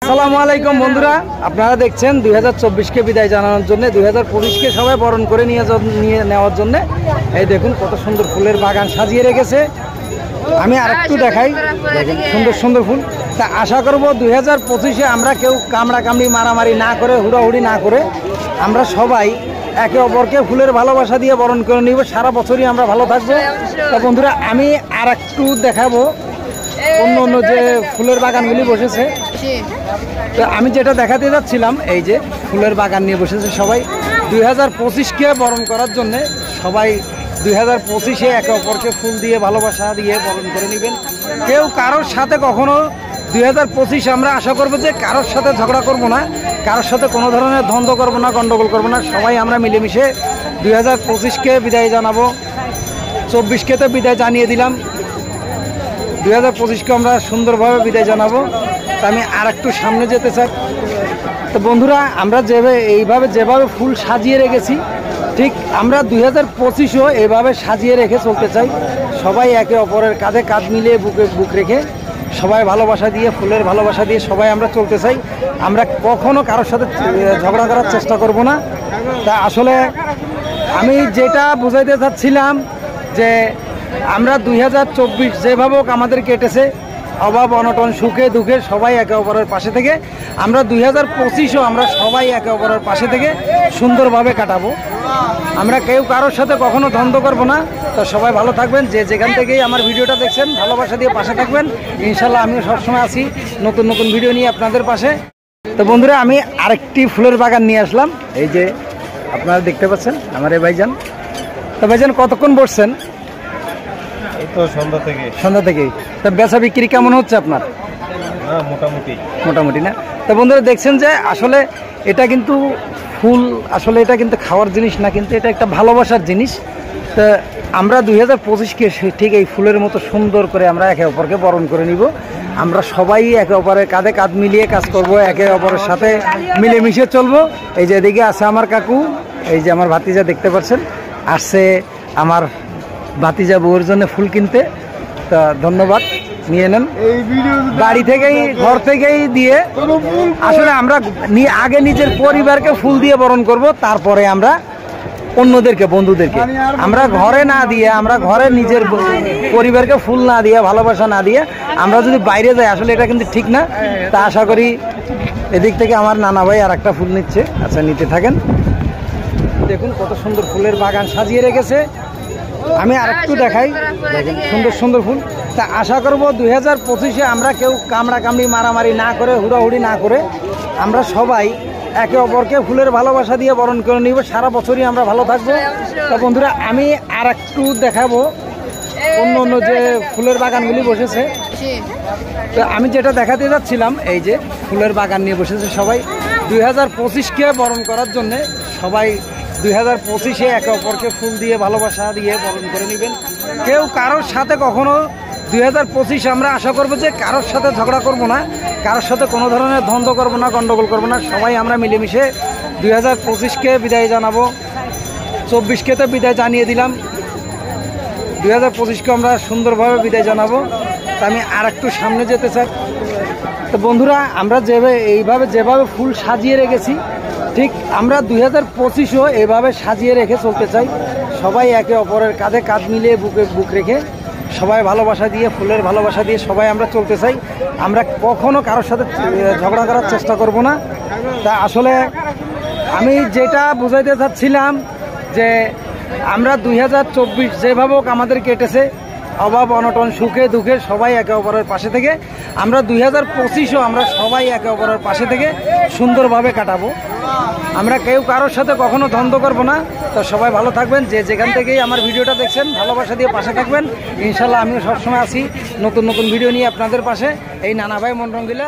আসসালামু আলাইকুম বন্ধুরা, আপনারা দেখছেন 2024কে বিদায় জানানোর জন্য 2025কে সবাই বরণ করে নিয়ে নেওয়ার জন্য এই দেখুন কত সুন্দর ফুলের বাগান সাজিয়ে রেখেছে। আমি আরেকটু দেখাই, দেখুন সুন্দর সুন্দর ফুল। তা আশা করব 2025-এ আমরা কেউ কামড়াকামড়ি মারামারি না করে, হুড়াহুড়ি না করে আমরা সবাই একে অপরকে ফুলের ভালোবাসা দিয়ে বরণ করে নিব। সারা বছরই আমরা ভালো থাকবো। তা বন্ধুরা, আমি আরেকটু দেখাবো অন্য অন্য যে ফুলের বাগানগুলি বসেছে। তো আমি যেটা দেখাতে যাচ্ছিলাম, এই যে ফুলের বাগান নিয়ে বসেছে সবাই 2025কে বরণ করার জন্যে। সবাই 2025-এ একে অপরকে ফুল দিয়ে ভালোবাসা দিয়ে বরণ করে নেবেন। কেউ কারোর সাথে কখনো 2025 আমরা আশা করবো যে কারোর সাথে ঝগড়া করব না, কারোর সাথে কোনো ধরনের দ্বন্দ্ব করব না, গণ্ডগোল করব না। সবাই আমরা মিলেমিশে 2025কে বিদায় জানাবো। 24কে তো বিদায় জানিয়ে দিলাম, 2025কে আমরা সুন্দরভাবে বিদায় জানাবো। তা আমি আর একটু সামনে যেতে চাই। তো বন্ধুরা, আমরা যেভাবে ফুল সাজিয়ে রেখেছি, ঠিক আমরা 2025ও এভাবে সাজিয়ে রেখে চলতে চাই। সবাই একে অপরের কাঁধে কাঁধ মিলিয়ে বুকে বুক রেখে সবাই ভালোবাসা দিয়ে, ফুলের ভালোবাসা দিয়ে সবাই আমরা চলতে চাই। আমরা কখনো কারোর সাথে ঝগড়া করার চেষ্টা করব না। তা আসলে আমি যেটা বুঝাইতে চাচ্ছিলাম যে আমরা 2024 যেভাবে হোক আমাদের কেটেছে, অভাব অনটন সুখে দুঃখে সবাই একে অপরের পাশে থেকে আমরা 2025ও আমরা সবাই একে অপরের পাশে থেকে সুন্দরভাবে কাটাবো। আমরা কেউ কারোর সাথে কখনো দ্বন্দ্ব করবো না। তো সবাই ভালো থাকবেন, যে যেখান থেকেই আমার ভিডিওটা দেখছেন ভালোবাসা দিয়ে পাশে থাকবেন। ইনশাল্লাহ আমিও সবসময় আছি নতুন নতুন ভিডিও নিয়ে আপনাদের পাশে। তো বন্ধুরা, আমি আরেকটি ফুলের বাগান নিয়ে আসলাম। এই যে আপনারা দেখতে পাচ্ছেন আমার এই ভাইজান। তো ভাইজান, কতক্ষণ বসছেন? তো সন্ধ্যা থেকেই। তা বেচা বিক্রি কেমন হচ্ছে আপনার? মোটামুটি না? তো বন্ধুরা, দেখছেন যে আসলে এটা কিন্তু ফুল, আসলে এটা কিন্তু খাওয়ার জিনিস না, কিন্তু এটা একটা ভালোবাসার জিনিস। তো আমরা 2025কে ঠিক এই ফুলের মতো সুন্দর করে আমরা একে অপরকে বরণ করে নিব। আমরা সবাই একে অপরের কাঁধে কাঁধ মিলিয়ে কাজ করব, একে অপরের সাথে মিলেমিশে চলবো। এই যে এদিকে আছে আমার কাকু, এই যে আমার ভাতিজা দেখতে পাচ্ছেন, আসছে আমার ভাতিজা বউয়ের জন্য ফুল কিনতে। তা ধন্যবাদ, নিয়ে নেন। বাড়ি থেকেই, ঘর থেকেই দিয়ে আসলে আমরা আগে নিজের পরিবারকে ফুল দিয়ে বরণ করব, তারপরে আমরা অন্যদেরকে, বন্ধুদেরকে। আমরা ঘরে না দিয়ে, আমরা ঘরে নিজের পরিবারকে ফুল না দিয়ে, ভালোবাসা না দিয়ে আমরা যদি বাইরে যাই, আসলে এটা কিন্তু ঠিক না। তা আশা করি এদিক থেকে আমার নানা ভাই আর একটা ফুল নিচ্ছে। আচ্ছা, নিতে থাকেন। দেখুন কত সুন্দর ফুলের বাগান সাজিয়ে রেখেছে। আমি আরেকটু দেখাই, দেখুন সুন্দর সুন্দর ফুল। তা আশা করব 2025-এ আমরা কেউ কামড়াকামড়ি মারামারি না করে, হুড়াহুড়ি না করে আমরা সবাই একে অপরকে ফুলের ভালোবাসা দিয়ে বরণ করে নিব। সারা বছরই আমরা ভালো থাকবো। তা বন্ধুরা, আমি আর একটু দেখাবো অন্য অন্য যে ফুলের বাগানগুলি বসেছে। তো আমি যেটা দেখাতে যাচ্ছিলাম, এই যে ফুলের বাগান নিয়ে বসেছে সবাই 2025কে বরণ করার জন্যে। সবাই 2025-এ একে অপরকে ফুল দিয়ে ভালোবাসা দিয়ে বরণ করে নেবেন। কেউ কারোর সাথে কখনো 2025 আমরা আশা করবো যে কারোর সাথে ঝগড়া করব না, কারোর সাথে কোনো ধরনের দ্বন্দ্ব করব না, গণ্ডগোল করব না। সবাই আমরা মিলেমিশে 2025কে বিদায় জানাবো। 24কে তো বিদায় জানিয়ে দিলাম, 2025কে আমরা সুন্দরভাবে বিদায় জানাবো। তা আমি আর একটু সামনে যেতে চাই। তো বন্ধুরা, আমরা যেভাবে ফুল সাজিয়ে রেখেছি, ঠিক আমরা 2025ও এভাবে সাজিয়ে রেখে চলতে চাই। সবাই একে অপরের কাঁধে কাঁধ মিলিয়ে বুকে বুক রেখে সবাই ভালোবাসা দিয়ে, ফুলের ভালোবাসা দিয়ে সবাই আমরা চলতে চাই। আমরা কখনো কারোর সাথে ঝগড়া করার চেষ্টা করব না। তা আসলে আমি যেটা বুঝাইতে চাচ্ছিলাম যে আমরা 2024 যেভাবে হোক আমাদের কেটেছে, অভাব অনটন সুখে দুঃখে সবাই একে অপরের পাশে থেকে আমরা 2025ও আমরা সবাই একে অপরের পাশে থেকে সুন্দরভাবে কাটাবো। আমরা কেউ কারোর সাথে কখনো দ্বন্দ্ব করব না। তো সবাই ভালো থাকবেন, যে যেখান থেকেই আমার ভিডিওটা দেখছেন ভালোবাসা দিয়ে পাশে থাকবেন। ইনশাল্লাহ আমিও সবসময় আছি নতুন নতুন ভিডিও নিয়ে আপনাদের পাশে। এই নানা ভাই মন রঙ্গিলা।